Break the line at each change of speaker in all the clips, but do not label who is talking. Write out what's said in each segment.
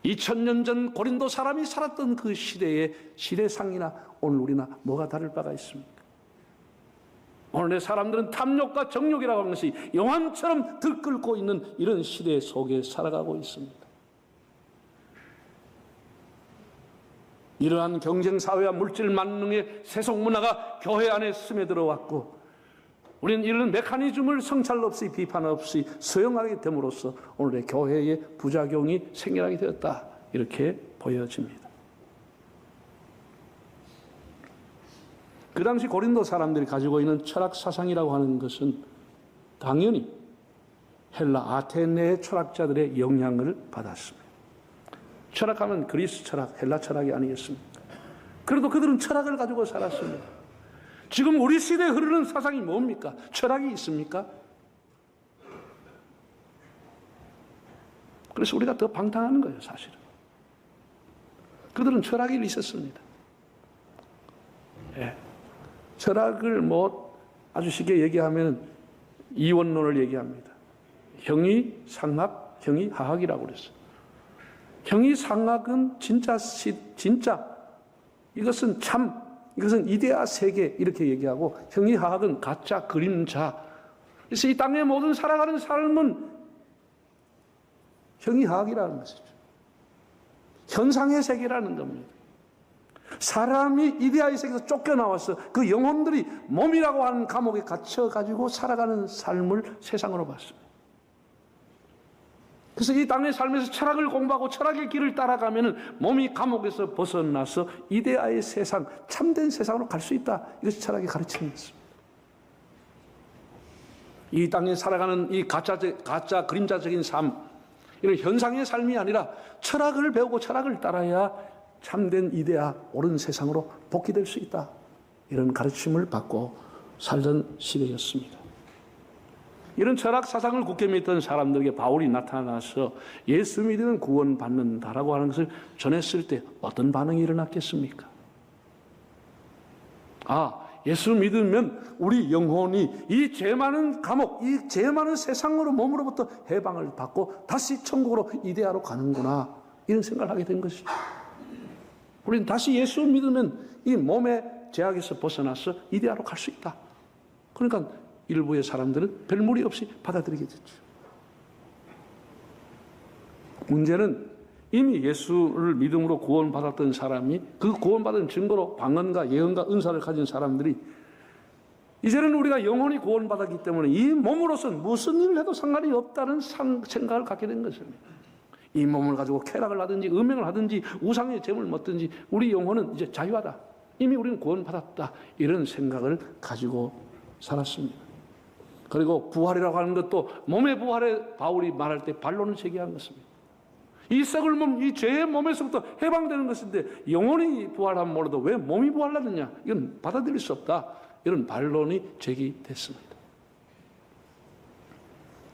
2000년 전 고린도 사람이 살았던 그 시대의 시대상이나 오늘 우리나 뭐가 다를 바가 있습니까? 오늘의 사람들은 탐욕과 정욕이라고 하는 것이 영암처럼 들끓고 있는 이런 시대 속에 살아가고 있습니다. 이러한 경쟁사회와 물질 만능의 세속문화가 교회 안에 스며들어왔고, 우리는 이런 메커니즘을 성찰 없이 비판 없이 수용하게 됨으로써 오늘의 교회의 부작용이 생겨나게 되었다, 이렇게 보여집니다. 그 당시 고린도 사람들이 가지고 있는 철학 사상이라고 하는 것은 당연히 헬라 아테네 철학자들의 영향을 받았습니다. 철학하면 그리스 철학, 헬라 철학이 아니겠습니까? 그래도 그들은 철학을 가지고 살았습니다. 지금 우리 시대에 흐르는 사상이 뭡니까? 철학이 있습니까? 그래서 우리가 더 방탕하는 거예요, 사실은. 그들은 철학이 있었습니다. 예. 철학을 아주 쉽게 얘기하면 이원론을 얘기합니다. 형이상학, 형이하학이라고 그랬어요. 형이상학은 진짜, 이것은 참, 이것은 이데아 세계, 이렇게 얘기하고, 형이하학은 가짜, 그림자. 그래서 이 땅의 모든 살아가는 삶은 형이하학이라는 것이죠. 현상의 세계라는 겁니다. 사람이 이데아의 세계에서 쫓겨나와서 그 영혼들이 몸이라고 하는 감옥에 갇혀가지고 살아가는 삶을 세상으로 봤습니다. 그래서 이 땅의 삶에서 철학을 공부하고 철학의 길을 따라가면 몸이 감옥에서 벗어나서 이데아의 세상, 참된 세상으로 갈 수 있다. 이것이 철학의 가르침이 있습니다. 이 땅에 살아가는 이 가짜 그림자적인 삶, 이런 현상의 삶이 아니라 철학을 배우고 철학을 따라야 참된 이데아, 옳은 세상으로 복귀될 수 있다. 이런 가르침을 받고 살던 시대였습니다. 이런 철학 사상을 굳게 믿던 사람들에게 바울이 나타나서 예수 믿으면 구원받는다라고 하는 것을 전했을 때 어떤 반응이 일어났겠습니까? 예수 믿으면 우리 영혼이 이 죄 많은 감옥, 이 죄 많은 세상으로 몸으로부터 해방을 받고 다시 천국으로 이데아로 가는구나, 이런 생각을 하게 된 것이죠. 우리는 다시 예수 믿으면 이 몸의 죄악에서 벗어나서 이데아로 갈 수 있다. 그러니까 일부의 사람들은 별 무리 없이 받아들이게 됐죠. 문제는 이미 예수를 믿음으로 구원받았던 사람이 그 구원받은 증거로 방언과 예언과 은사를 가진 사람들이 이제는 우리가 영혼이 구원받았기 때문에 이 몸으로서는 무슨 일을 해도 상관이 없다는 생각을 갖게 된 것입니다. 이 몸을 가지고 쾌락을 하든지 음행을 하든지 우상의 재물을 먹든지 우리 영혼은 이제 자유하다. 이미 우리는 구원받았다. 이런 생각을 가지고 살았습니다. 그리고 부활이라고 하는 것도 몸의 부활에 바울이 말할 때 반론을 제기한 것입니다. 이 썩을 몸, 이 죄의 몸에서부터 해방되는 것인데 영혼이 부활하면 몰라도 왜 몸이 부활하느냐? 이건 받아들일 수 없다. 이런 반론이 제기됐습니다.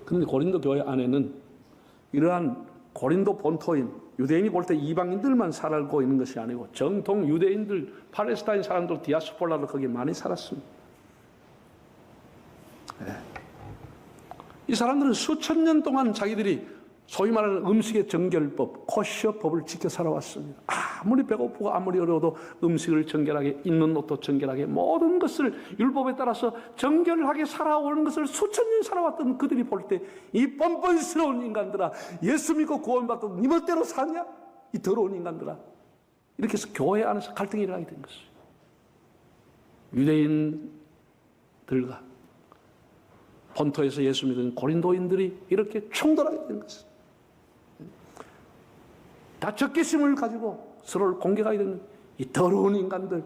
그런데 고린도 교회 안에는 이러한 고린도 본토인 유대인이 볼 때 이방인들만 살고 있는 것이 아니고 정통 유대인들, 팔레스타인 사람들, 디아스포라도 거기에 많이 살았습니다. 이 사람들은 수천 년 동안 자기들이 소위 말하는 음식의 정결법, 코셔법을 지켜 살아왔습니다. 아무리 배고프고 아무리 어려워도 음식을 정결하게, 입는 옷도 정결하게, 모든 것을 율법에 따라서 정결하게 살아오는 것을 수천 년 살아왔던 그들이 볼 때 이 뻔뻔스러운 인간들아, 예수 믿고 구원받던 네 멋대로 사냐? 이 더러운 인간들아. 이렇게 해서 교회 안에서 갈등이 일어나게 된 것이죠. 유대인들과 본토에서 예수 믿은 고린도인들이 이렇게 충돌하게 된 것입니다. 다 적개심을 가지고 서로를 공격하게 되는 이 더러운 인간들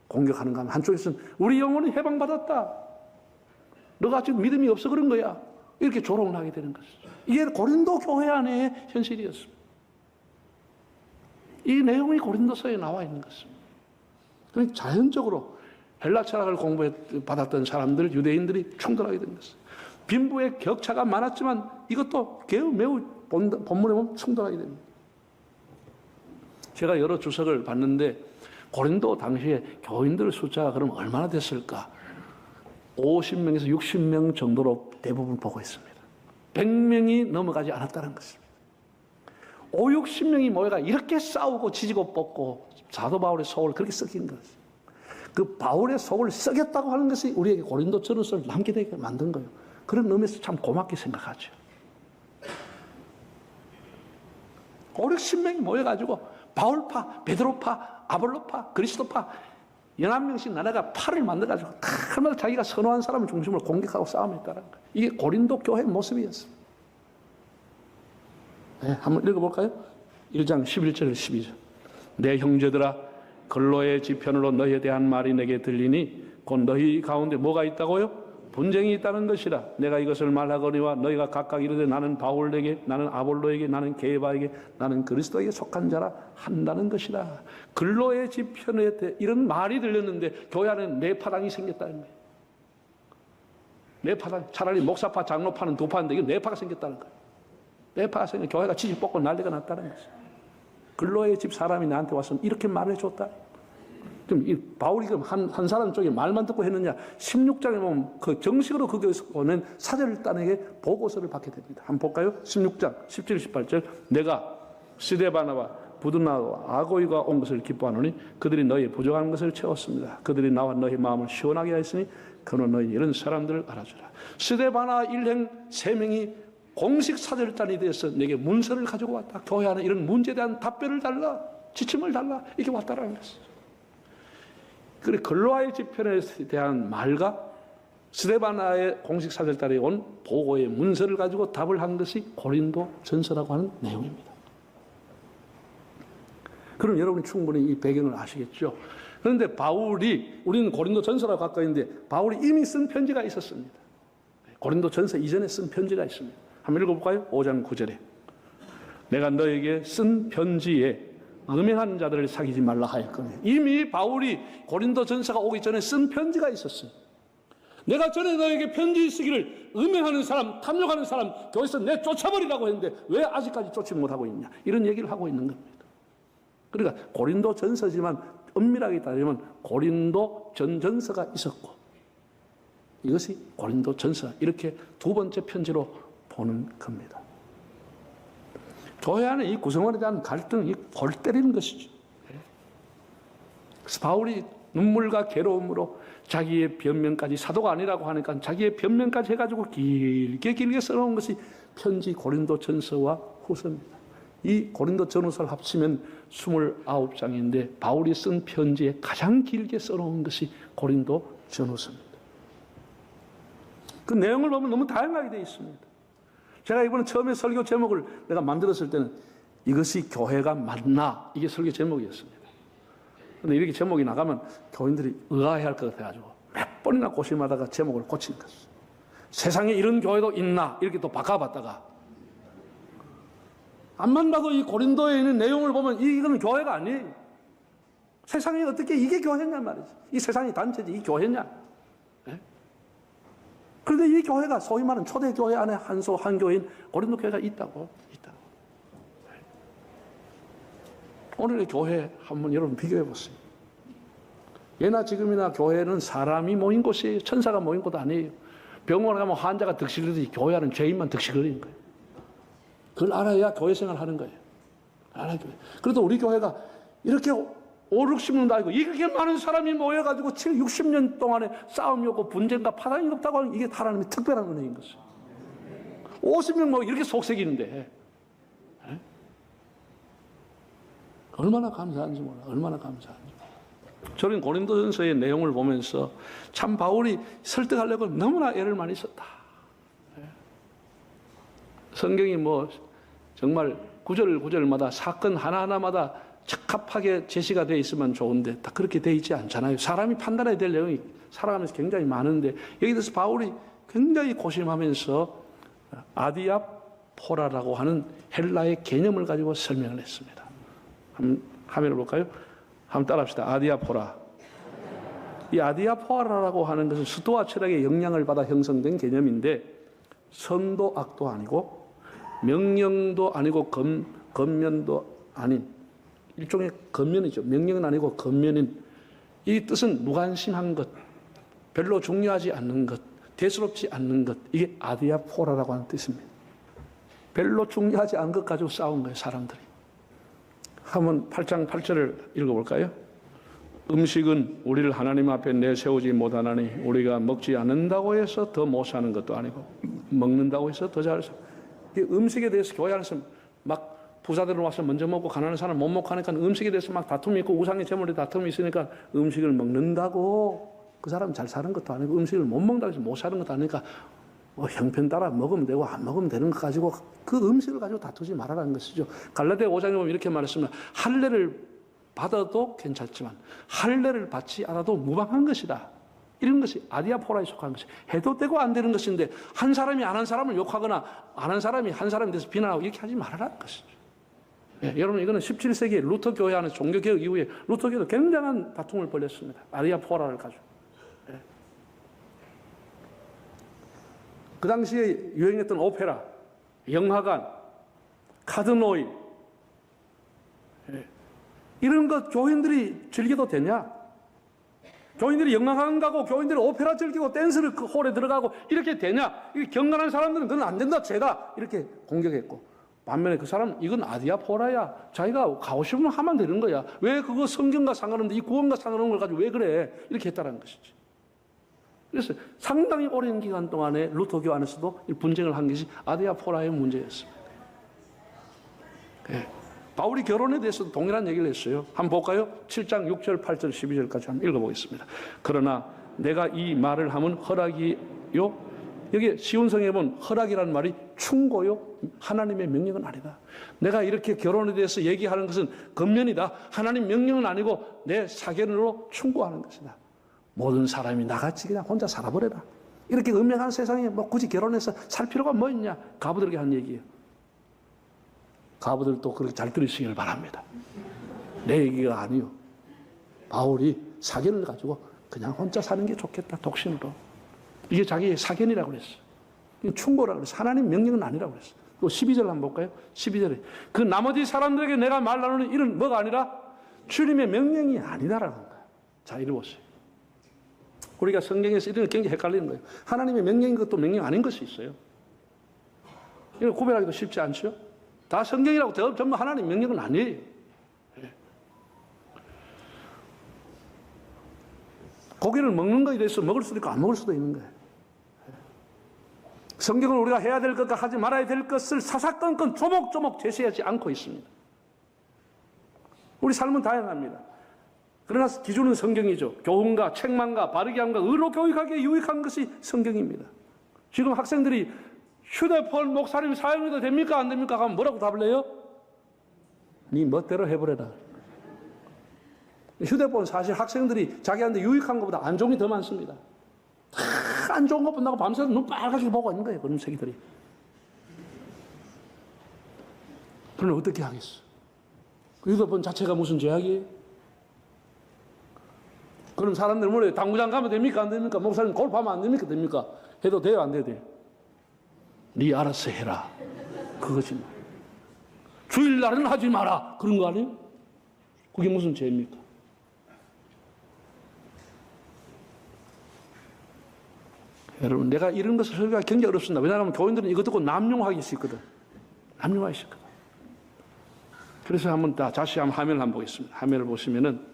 공격하는 가 하면 한쪽에서는 우리 영혼이 해방받았다. 너가 지금 믿음이 없어 그런 거야. 이렇게 조롱을 하게 되는 것이죠. 이게 고린도 교회 안의 현실이었습니다. 이 내용이 고린도서에 나와 있는 것입니다. 그러니까 자연적으로 헬라 철학을 공부받았던 사람들, 유대인들이 충돌하게 된 것입니다. 빈부의 격차가 많았지만 이것도 매우 본문에 보면 충돌하게 됩니다. 제가 여러 주석을 봤는데 고린도 당시에 교인들 숫자가 그럼 얼마나 됐을까? 50명에서 60명 정도로 대부분 보고 있습니다. 100명이 넘어가지 않았다는 것입니다. 5, 60명이 모여가 이렇게 싸우고 지지고 뽑고 사도 바울의 속을 그렇게 썩인 거죠. 그 바울의 속을 썩였다고 하는 것이 우리에게 고린도 전후서를 남게 되게 만든 거예요. 그런 의미에서 참 고맙게 생각하죠. 5, 60명이 모여가지고 바울파, 베드로파, 아볼로파, 그리스도파 11명씩 나라가 파를 만들어가지고 얼마나 자기가 선호한 사람을 중심으로 공격하고 싸움했다는 거예요. 이게 고린도 교회의 모습이었어요. 네, 한번 읽어볼까요? 1장 11절 12절. 내 형제들아, 근로의 지편으로 너희에 대한 말이 내게 들리니 곧 너희 가운데 뭐가 있다고요? 분쟁이 있다는 것이라. 내가 이것을 말하거니와 너희가 각각 이르되 나는 바울에게, 나는 아볼로에게, 나는 게바에게, 나는 그리스도에게 속한 자라 한다는 것이라. 근로의 지편에 대해 이런 말이 들렸는데 교회 안에 네 파당이 생겼다는 거예요. 네 파당. 차라리 목사파, 장로파는 두 파인데 이게 네 파가 생겼다는 거예요. 네 파가 생겨 교회가 지지 뽑고 난리가 났다는 거죠. 근로의 집 사람이 나한테 와서 이렇게 말을 해줬다. 그럼 이 바울이 그럼 한 사람 쪽에 말만 듣고 했느냐? 16장에 보면 그 정식으로 그 교회에서 보낸 사절단에게 보고서를 받게 됩니다. 한번 볼까요? 16장 17, 18절. 내가 스데바나와 부드나와 아고이가 온 것을 기뻐하노니 그들이 너희의 부족한 것을 채웠습니다. 그들이 나와 너희 마음을 시원하게 하였으니 그는 너희 이런 사람들을 알아주라. 스데바나 일행 3명이 공식 사절단이 되어서 내게 문서를 가지고 왔다. 교회 안에 이런 문제에 대한 답변을 달라, 지침을 달라, 이렇게 왔다라는 것이죠. 그래, 근로의 지편에 대한 말과 스데바나의 공식 사절단에 온 보고의 문서를 가지고 답을 한 것이 고린도 전서라고 하는 내용입니다. 그럼 여러분이 충분히 이 배경을 아시겠죠? 그런데 바울이, 우리는 고린도 전서라고 갖고 있는데 바울이 이미 쓴 편지가 있었습니다. 고린도 전서 이전에 쓴 편지가 있습니다. 한번 읽어볼까요? 5장 9절에 내가 너에게 쓴 편지에 음행하는 자들을 사귀지 말라 하였거니. 이미 바울이 고린도 전서가 오기 전에 쓴 편지가 있었어요. 내가 전에 너에게 편지 쓰기를 음행하는 사람, 탐욕하는 사람 교회에서 내쫓아버리라고 했는데 왜 아직까지 쫓지 못하고 있냐, 이런 얘기를 하고 있는 겁니다. 그러니까 고린도 전서지만 엄밀하게 따지면 고린도 전전서가 있었고 이것이 고린도 전서, 이렇게 두 번째 편지로 보는 겁니다. 교회 안에 이 구성원에 대한 갈등이 골 때리는 것이죠. 그래서 바울이 눈물과 괴로움으로 자기의 변명까지, 사도가 아니라고 하니까 자기의 변명까지 해가지고 길게 써놓은 것이 편지 고린도 전서와 후서입니다. 이 고린도 전후서를 합치면 29장인데 바울이 쓴 편지에 가장 길게 써놓은 것이 고린도 전후서입니다. 그 내용을 보면 너무 다양하게 되어 있습니다. 제가 이번에 처음에 설교 제목을 내가 만들었을 때는 이것이 교회가 맞나, 이게 설교 제목이었습니다. 그런데 이렇게 제목이 나가면 교인들이 의아해할 것 같아가지고 몇 번이나 고심하다가 제목을 고친 거죠. 세상에 이런 교회도 있나, 이렇게 또 바꿔봤다가 앞만 봐도 이 고린도에 있는 내용을 보면 이건 교회가 아니에요. 세상에 어떻게 이게 교회냐 말이지. 이 세상이 단체지 이 교회냐. 그런데 이 교회가 소위 말하는 초대교회 안에 한 교회인 고린도 교회가 있다고. 오늘의 교회 한번 여러분 비교해 보세요. 예나 지금이나 교회는 사람이 모인 곳이에요. 천사가 모인 곳 아니에요. 병원에 가면 환자가 득실거리듯이 교회 안은 죄인만 득실거리는 거예요. 그걸 알아야 교회 생활을 하는 거예요. 알아야 교회. 그래도 우리 교회가 이렇게 5, 60년도 아니고 이렇게 많은 사람이 모여가지고 7, 60년 동안에 싸움이 없고 분쟁과 파당이 없다고 하는 이게 하나님의 특별한 은혜인 것이죠. 50명 뭐 이렇게 속색이는데 얼마나 감사한지 몰라. 얼마나 감사한지 몰라. 저는 고린도전서의 내용을 보면서 참 바울이 설득하려고 너무나 애를 많이 썼다. 성경이 뭐 정말 구절마다 사건 하나하나마다 적합하게 제시가 되어 있으면 좋은데 다 그렇게 되어 있지 않잖아요. 사람이 판단해야 될 내용이 살아가면서 굉장히 많은데 여기 대해서 바울이 굉장히 고심하면서 아디아포라라고 하는 헬라의 개념을 가지고 설명을 했습니다. 한번 화면을 볼까요? 한번 따라합시다. 아디아포라. 이 아디아포라라고 하는 것은 스토아 철학의 영향을 받아 형성된 개념인데 선도 악도 아니고 명령도 아니고 건면도 아닌 일종의 겉면이죠. 명령은 아니고 겉면인, 이 뜻은 무관심한 것, 별로 중요하지 않는 것, 대수롭지 않는 것, 이게 아디아포라라고 하는 뜻입니다. 별로 중요하지 않은 것 가지고 싸운 거예요, 사람들이. 한번 8장 8절을 읽어볼까요? 음식은 우리를 하나님 앞에 내세우지 못하나니 우리가 먹지 않는다고 해서 더 못 사는 것도 아니고 먹는다고 해서 더 잘 사. 음식에 대해서 교회 안에서 막 부자들은 와서 먼저 먹고 가난한 사람 못 먹고 하니까 음식에 대해서 막 다툼이 있고 우상의 제물에 다툼이 있으니까 음식을 먹는다고 그 사람 잘 사는 것도 아니고 음식을 못 먹는다고 해서 못 사는 것도 아니니까 형편 따라 먹으면 되고 안 먹으면 되는 것 가지고 그 음식을 가지고 다투지 말아라는 것이죠. 갈라디아 5장에 보면 이렇게 말했습니다. 할례를 받아도 괜찮지만 할례를 받지 않아도 무방한 것이다. 이런 것이 아디아포라에 속한 것이 해도 되고 안 되는 것인데 한 사람이 안 한 사람을 욕하거나 안 한 사람이 한 사람에 대해서 비난하고 이렇게 하지 말아라는 것이죠. 예, 여러분 이거는 17세기 루터 교회 안에서 종교개혁 이후에 루터 교회도 굉장한 다툼을 벌였습니다. 아디아포라를 가지고. 예. 그 당시에 유행했던 오페라, 영화관, 카드노이 예. 이런 것 교인들이 즐겨도 되냐? 교인들이 영화관 가고 교인들이 오페라 즐기고 댄스를 그 홀에 들어가고 이렇게 되냐? 이게 경건한 사람들은 그건 안 된다, 죄다 이렇게 공격했고 반면에 그 사람 이건 아디아포라야. 자기가 가고 싶으면 하면 되는 거야. 왜 그거 성경과 상관없는데 이 구원과 상관없는 걸 가지고 왜 그래? 이렇게 했다는 것이지. 그래서 상당히 오랜 기간 동안에 루터교 안에서도 분쟁을 한 것이 아디아포라의 문제였습니다. 네. 바울이 결혼에 대해서도 동일한 얘기를 했어요. 한번 볼까요? 7장 6절, 8절, 12절까지 한번 읽어보겠습니다. 그러나 내가 이 말을 하면 허락이요. 여기 시온성에 보면 허락이라는 말이 충고요. 하나님의 명령은 아니다. 내가 이렇게 결혼에 대해서 얘기하는 것은 금연이다. 하나님 명령은 아니고 내 사견으로 충고하는 것이다. 모든 사람이 나같이 그냥 혼자 살아버려라. 이렇게 음행한 세상에 뭐 굳이 결혼해서 살 필요가 뭐 있냐. 가부들에게 한 얘기예요. 가부들도 그렇게 잘 들으시길 바랍니다. 내 얘기가 아니요. 바울이 사견을 가지고 그냥 혼자 사는 게 좋겠다. 독신으로. 이게 자기의 사견이라고 그랬어. 충고라고 그랬어. 하나님 명령은 아니라고 그랬어. 또 12절 한번 볼까요? 12절에 그 나머지 사람들에게 내가 말 나누는 일은 뭐가 아니라 주님의 명령이 아니다라는 거야. 자, 이리 보세요. 우리가 성경에서 이런 게 굉장히 헷갈리는 거예요. 하나님의 명령인 것도 명령 아닌 것이 있어요. 이거 구별하기도 쉽지 않죠? 다 성경이라고 전부 하나님 명령은 아니에요. 고기를 먹는 것에 대해서 먹을 수도 있고 안 먹을 수도 있는 거예요. 성경은 우리가 해야 될 것과 하지 말아야 될 것을 사사건건 조목조목 제시하지 않고 있습니다. 우리 삶은 다양합니다. 그러나 기준은 성경이죠. 교훈과 책망과 바르게 함과 의로 교육하기에 유익한 것이 성경입니다. 지금 학생들이 휴대폰 목사님 사용해도 됩니까? 안 됩니까? 하면 뭐라고 답을 해요? 네 멋대로 해보래라. 휴대폰 사실 학생들이 자기한테 유익한 것보다 안 좋은 게 더 많습니다. 다 안 좋은 것 본다고 밤새도 눈 빨갛게 보고 있는 거예요. 그런 새끼들이. 그럼 어떻게 하겠어? 휴대폰 자체가 무슨 죄악이에요? 그럼 사람들 뭐래요? 당구장 가면 됩니까? 안 됩니까? 목사님 골프하면 안 됩니까? 됩니까? 해도 돼요? 안 돼요? 네 알아서 해라. 그거지. 주일날은 하지 마라. 그런 거 아니에요? 그게 무슨 죄입니까? 여러분, 내가 이런 것을 설교하기 굉장히 어렵습니다. 왜냐하면 교인들은 이것 듣고 남용하기 있거든. 남용하기 있거든. 그래서 한번 다시 한번 화면을 한번 보겠습니다. 화면을 보시면은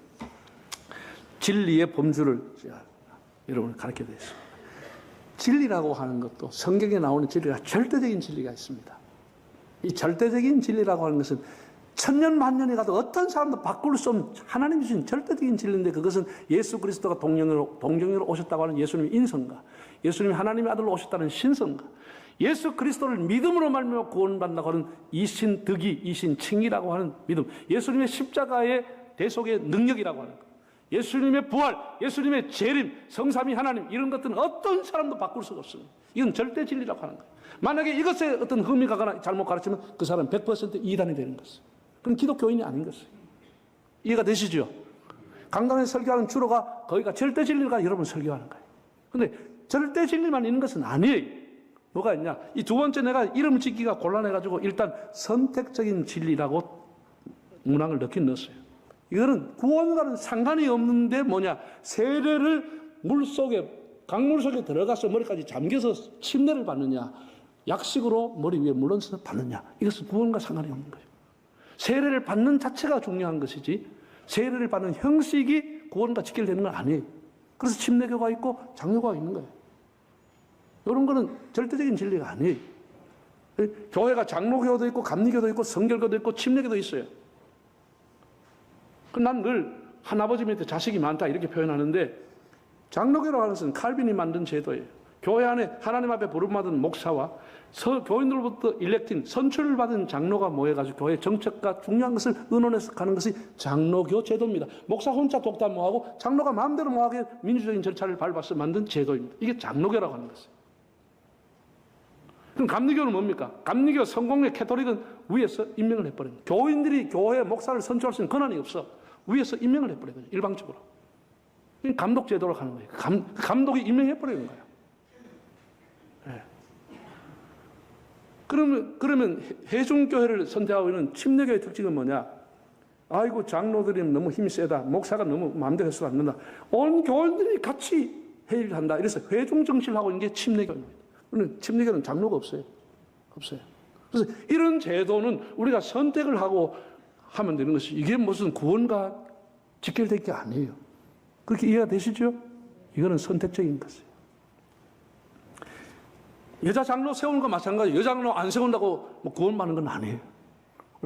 진리의 범주를 여러분 가르쳐 드렸습니다. 진리라고 하는 것도 성경에 나오는 진리가 절대적인 진리가 있습니다. 이 절대적인 진리라고 하는 것은 천년 만년에 가도 어떤 사람도 바꿀 수 없는 하나님 주신 절대적인 진리인데 그것은 예수 그리스도가 동정으로 오셨다고 하는 예수님의 인성과 예수님이 하나님의 아들로 오셨다는 신성과 예수 그리스도를 믿음으로 말미암아 구원받는다고 하는 이신득이 이신칭이라고 하는 믿음, 예수님의 십자가의 대속의 능력이라고 하는 것, 예수님의 부활, 예수님의 재림, 성삼위 하나님 이런 것들은 어떤 사람도 바꿀 수가 없습니다. 이건 절대 진리라고 하는 거예요. 만약에 이것에 어떤 흠이 가거나 잘못 가르치면 그 사람은 100% 이단이 되는 것이에요. 그건 기독교인이 아닌 것이에요. 이해가 되시죠? 강단에 설교하는 주로가 거기가 절대 진리가 여러분 설교하는 거예요. 그런데 절대 진리만 있는 것은 아니에요. 뭐가 있냐? 이 두 번째 내가 이름 짓기가 곤란해가지고 일단 선택적인 진리라고 문항을 넣긴 넣었어요. 이거는 구원과는 상관이 없는데 뭐냐? 세례를 강물 속에 들어가서 머리까지 잠겨서 침례를 받느냐? 약식으로 머리 위에 물론서 받느냐? 이것은 구원과 상관이 없는 거예요. 세례를 받는 자체가 중요한 것이지 세례를 받는 형식이 구원과 직결되는 건 아니에요. 그래서 침례교가 있고 장로가 있는 거예요. 이런 거는 절대적인 진리가 아니에요. 교회가 장로교도 있고 감리교도 있고 성결교도 있고 침례교도 있어요. 난 늘 할아버지 밑에 자식이 많다 이렇게 표현하는데 장로교라고 하는 것은 칼빈이 만든 제도예요. 교회 안에 하나님 앞에 부름받은 목사와 교인들로부터 일렉팅, 선출을 받은 장로가 모여가지고 교회 정책과 중요한 것을 의논해서 가는 것이 장로교 제도입니다. 목사 혼자 독단모하고 장로가 마음대로 모하게 민주적인 절차를 밟아서 만든 제도입니다. 이게 장로교라고 하는 것이에요. 그럼 감리교는 뭡니까? 감리교, 성공회, 캐토릭은 위에서 임명을 해버립니다. 교인들이 교회 목사를 선출할 수 있는 권한이 없어. 위에서 임명을 해버려요. 일방적으로. 감독 제도로 가는 거예요. 감독이 임명해버리는 거예요. 네. 그러면 해중교회를 선택하고 있는 침례교회의 특징은 뭐냐? 아이고, 장로들이 너무 힘이 세다. 목사가 너무 마음대로 해서도 안 된다. 온 교인들이 같이 회의를 한다. 이래서 회중정신을 하고 있는 게 침례교회입니다. 그런데 침례교회는 장로가 없어요. 없어요. 그래서 이런 제도는 우리가 선택을 하고 하면 되는 것이 이게 무슨 구원과 직결될 게 아니에요. 그렇게 이해가 되시죠? 이거는 선택적인 것이에요. 여자 장로 세우는 거 마찬가지예요. 여자 장로 안 세운다고 뭐 구원받는 건 아니에요.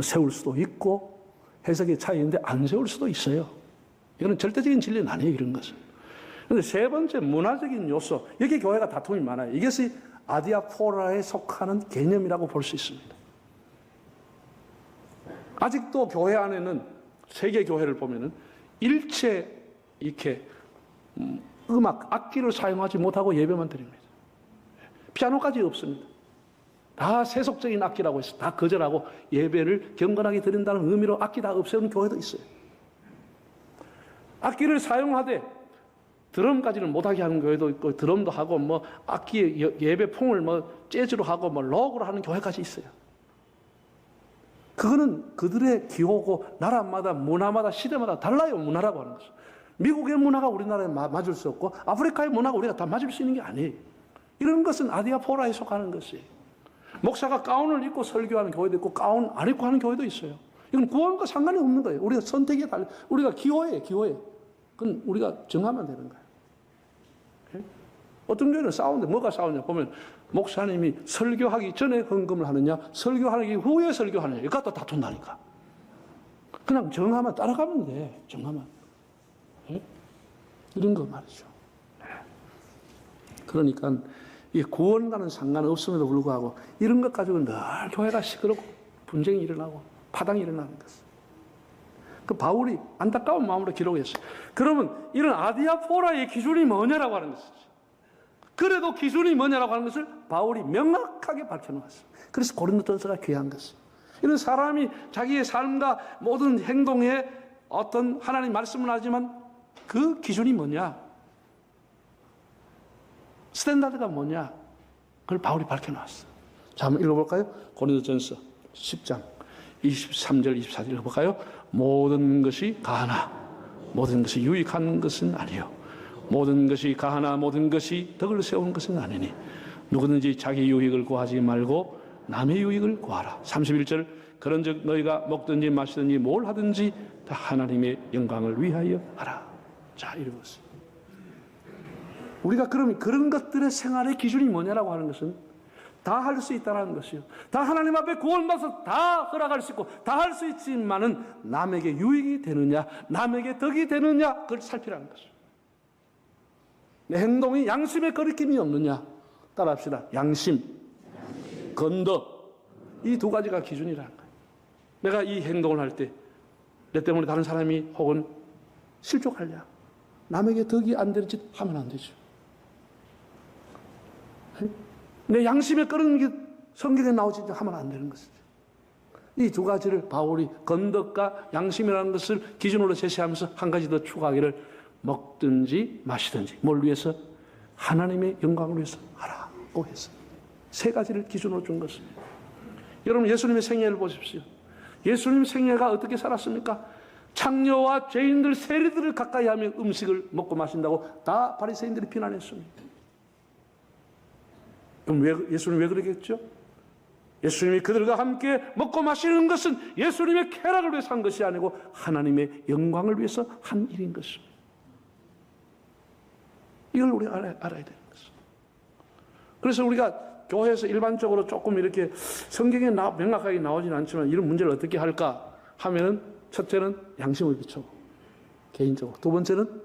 세울 수도 있고 해석의 차이인데 안 세울 수도 있어요. 이거는 절대적인 진리는 아니에요. 이런 것은. 그런데 세 번째 문화적인 요소, 여기 교회가 다툼이 많아요. 이것이 아디아포라에 속하는 개념이라고 볼 수 있습니다. 아직도 교회 안에는 세계 교회를 보면은 일체 이렇게 음악, 악기를 사용하지 못하고 예배만 드립니다. 피아노까지 없습니다. 다 세속적인 악기라고 해서 다 거절하고 예배를 경건하게 드린다는 의미로 악기 다 없애는 교회도 있어요. 악기를 사용하되 드럼까지는 못하게 하는 교회도 있고 드럼도 하고 뭐 악기 예배 풍을 뭐 재즈로 하고 뭐 록으로 하는 교회까지 있어요. 그거는 그들의 기호고 나라마다 문화마다 시대마다 달라요. 문화라고 하는 것은. 미국의 문화가 우리나라에 맞을 수 없고 아프리카의 문화가 우리가 다 맞을 수 있는 게 아니에요. 이런 것은 아디아포라에 속하는 것이에요. 목사가 가운을 입고 설교하는 교회도 있고 가운 안 입고 하는 교회도 있어요. 이건 구원과 상관이 없는 거예요. 우리가 선택에 달려. 우리가 기호예요. 기호예요. 그건 우리가 정하면 되는 거예요. 어떤 교회는 싸우는데 뭐가 싸우냐 보면 목사님이 설교하기 전에 헌금을 하느냐 설교하기 후에 설교하느냐 이거 갖다 다툰다니까. 그냥 정하면 따라가면 돼. 정하면. 이런 거 말이죠. 그러니까 이 구원과는 상관없음에도 불구하고 이런 것 가지고 늘 교회가 시끄럽고 분쟁이 일어나고 파당이 일어나는 것입니다. 그 바울이 안타까운 마음으로 기록했어요. 그러면 이런 아디아포라의 기준이 뭐냐라고 하는 것이죠. 그래도 기준이 뭐냐라고 하는 것을 바울이 명확하게 밝혀놓았습니다. 그래서 고린도전서가 귀한 것이에요. 이런 사람이 자기의 삶과 모든 행동에 어떤 하나님 말씀을 하지만 그 기준이 뭐냐? 스탠다드가 뭐냐? 그걸 바울이 밝혀놨어요. 자, 한번 읽어볼까요? 고린도전서 10장 23절 24절 읽어볼까요? 모든 것이 가하나 모든 것이 유익한 것은 아니요 모든 것이 가하나 모든 것이 덕을 세우는 것은 아니니 누구든지 자기 유익을 구하지 말고 남의 유익을 구하라. 31절 그런즉 너희가 먹든지 마시든지 뭘 하든지 다 하나님의 영광을 위하여 하라. 자, 이러겠습니다. 우리가 그러면 그런 것들의 생활의 기준이 뭐냐라고 하는 것은 다 할 수 있다는 것이요. 다 하나님 앞에 구원받아서 다 허락할 수 있고 다 할 수 있지만은 남에게 유익이 되느냐 남에게 덕이 되느냐 그걸 살피라는 것이요. 내 행동이 양심에 거리낌이 없느냐 따라합시다. 양심, 건덕 이 두 가지가 기준이라는 거예요. 내가 이 행동을 할 때 내 때문에 다른 사람이 혹은 실족하냐 남에게 덕이 안 되는 짓 하면 안 되죠. 내 양심에 끓는 게 성경에 나오지 하면 안 되는 것이죠. 이 두 가지를 바울이 건덕과 양심이라는 것을 기준으로 제시하면서 한 가지 더 추가하기를 먹든지 마시든지 뭘 위해서? 하나님의 영광을 위해서 하라고 해서 세 가지를 기준으로 준 것입니다. 여러분 예수님의 생애를 보십시오. 예수님 생애가 어떻게 살았습니까? 창녀와 죄인들 세리들을 가까이 하며 음식을 먹고 마신다고 다 바리새인들이 비난했습니다. 그럼 예수님 왜 그러겠죠? 예수님이 그들과 함께 먹고 마시는 것은 예수님의 쾌락을 위해서 한 것이 아니고 하나님의 영광을 위해서 한 일인 것입니다. 이걸 우리가 알아야 되는 것입니다. 그래서 우리가 교회에서 일반적으로 조금 이렇게 성경에 명확하게 나오진 않지만 이런 문제를 어떻게 할까 하면은 첫째는 양심을 비추고 개인적으로, 두 번째는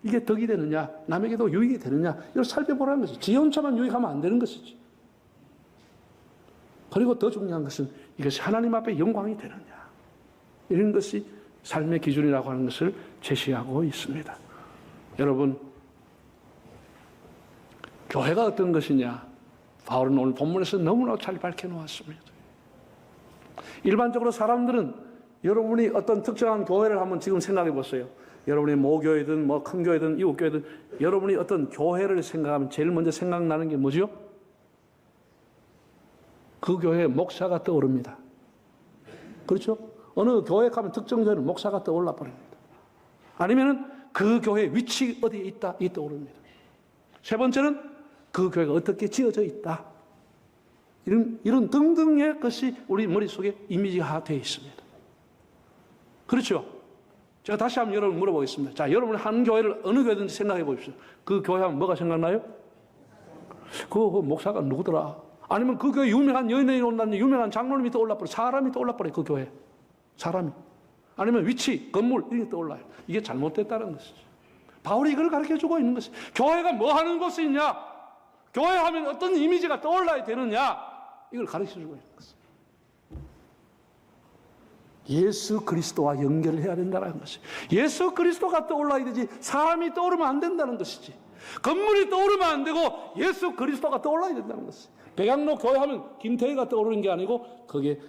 이게 덕이 되느냐, 남에게도 유익이 되느냐 이걸 살펴보라는 것이지. 지 혼자만 유익하면 안 되는 것이지. 그리고 더 중요한 것은 이것이 하나님 앞에 영광이 되느냐, 이런 것이 삶의 기준이라고 하는 것을 제시하고 있습니다. 여러분, 교회가 어떤 것이냐, 바울은 오늘 본문에서 너무나 잘 밝혀놓았습니다. 일반적으로 사람들은 여러분이 어떤 특정한 교회를 한번 지금 생각해 보세요. 여러분이 모교회든 뭐 큰 교회든 이웃교회든 여러분이 어떤 교회를 생각하면 제일 먼저 생각나는 게 뭐죠? 그 교회의 목사가 떠오릅니다. 그렇죠? 어느 교회 가면 특정 교회는 목사가 떠올라 버립니다. 아니면은 그 교회 위치 어디에 있다, 이 떠오릅니다. 세 번째는 그 교회가 어떻게 지어져 있다. 이런 등등의 것이 우리 머릿속에 이미지가 되어 있습니다. 그렇죠? 제가 다시 한번 여러분 물어보겠습니다. 자, 여러분 한 교회를 어느 교회든지 생각해 보십시오. 그 교회 하면 뭐가 생각나요? 그 목사가 누구더라? 아니면 그 교회 유명한 연예인이 온다는 유명한 장로님이 떠올라버려. 사람이 떠올라버려. 그 교회 사람이. 아니면 위치, 건물 이게 떠올라요. 이게 잘못됐다는 것이죠. 바울이 이걸 가르쳐주고 있는 것이, 교회가 뭐 하는 곳이냐, 교회 하면 어떤 이미지가 떠올라야 되느냐, 이걸 가르쳐주고 있는 것입니다. 예수 그리스도와 연결을 해야 된다는 것이, 예수 그리스도가 떠올라야 되지 사람이 떠오르면 안 된다는 것이지, 건물이 떠오르면 안 되고 예수 그리스도가 떠올라야 된다는 것이. 백양로 교회 하면 김태희가 떠오르는 게 아니고 거기에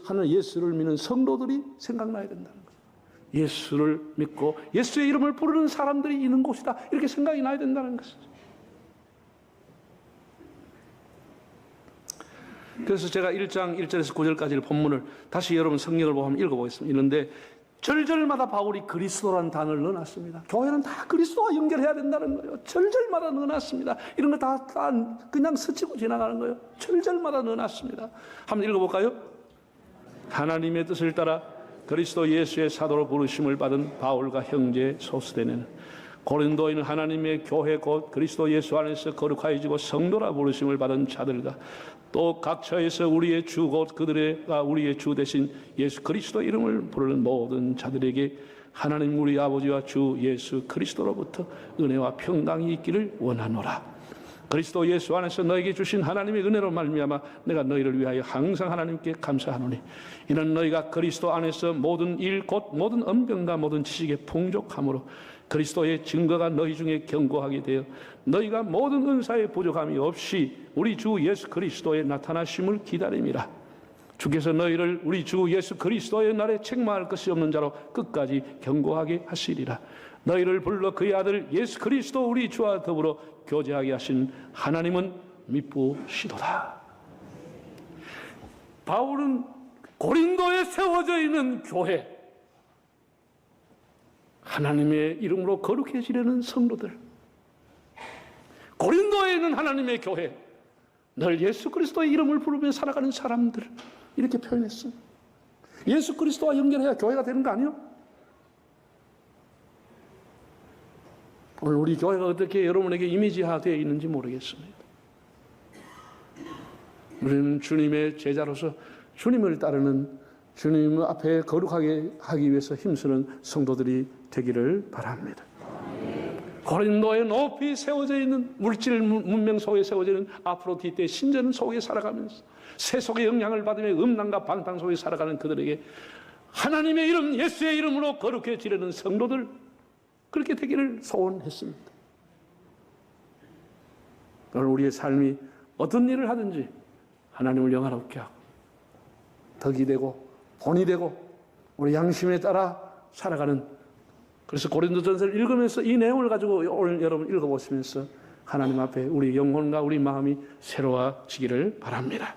하는 예수를 믿는 성도들이 생각나야 된다는 거예요. 예수를 믿고 예수의 이름을 부르는 사람들이 있는 곳이다, 이렇게 생각이 나야 된다는 것이죠. 그래서 제가 1장 1절에서 9절까지의 본문을 다시 여러분 성경을 보고 한번 읽어보겠습니다. 이런데 절절마다 바울이 그리스도라는 단어를 넣어놨습니다. 교회는 다 그리스도와 연결해야 된다는 거예요. 절절마다 넣어놨습니다. 이런 거 다 그냥 스치고 지나가는 거예요. 절절마다 넣어놨습니다. 한번 읽어볼까요? 하나님의 뜻을 따라 그리스도 예수의 사도로 부르심을 받은 바울과 형제 소스데네는 고린도에는 하나님의 교회 곧 그리스도 예수 안에서 거룩하여지고 성도라 부르심을 받은 자들과 또 각처에서 우리의 주 곧 그들과 우리의 주 대신 예수 그리스도 이름을 부르는 모든 자들에게 하나님 우리 아버지와 주 예수 그리스도로부터 은혜와 평강이 있기를 원하노라. 그리스도 예수 안에서 너에게 주신 하나님의 은혜로 말미암아 내가 너희를 위하여 항상 하나님께 감사하노니 이는 너희가 그리스도 안에서 모든 일 곧 모든 언변과 모든 지식에 풍족함으로 그리스도의 증거가 너희 중에 견고하게 되어 너희가 모든 은사에 부족함이 없이 우리 주 예수 그리스도의 나타나심을 기다림이라. 주께서 너희를 우리 주 예수 그리스도의 날에 책망할 것이 없는 자로 끝까지 견고하게 하시리라. 너희를 불러 그의 아들 예수 그리스도 우리 주와 더불어 교제하게 하신 하나님은 미쁘시도다. 바울은 고린도에 세워져 있는 교회, 하나님의 이름으로 거룩해지려는 성도들, 고린도에 있는 하나님의 교회, 늘 예수 그리스도의 이름을 부르며 살아가는 사람들, 이렇게 표현했어요. 예수 그리스도와 연결해야 교회가 되는 거 아니에요? 오늘 우리 교회가 어떻게 여러분에게 이미지화되어 있는지 모르겠습니다. 우리는 주님의 제자로서 주님을 따르는, 주님 앞에 거룩하게 하기 위해서 힘쓰는 성도들이 되기를 바랍니다. 고린도에 높이 세워져 있는 물질 문명 속에 세워져 있는 아프로디테 신전 속에 살아가면서 세속의 영향을 받으며 음란과 방탕 속에 살아가는 그들에게 하나님의 이름, 예수의 이름으로 거룩해지려는 성도들, 그렇게 되기를 소원했습니다. 오늘 우리의 삶이 어떤 일을 하든지 하나님을 영화롭게 하고 덕이 되고 본이 되고 우리 양심에 따라 살아가는, 그래서 고린도전서를 읽으면서 이 내용을 가지고 오늘 여러분 읽어보시면서 하나님 앞에 우리 영혼과 우리 마음이 새로워지기를 바랍니다.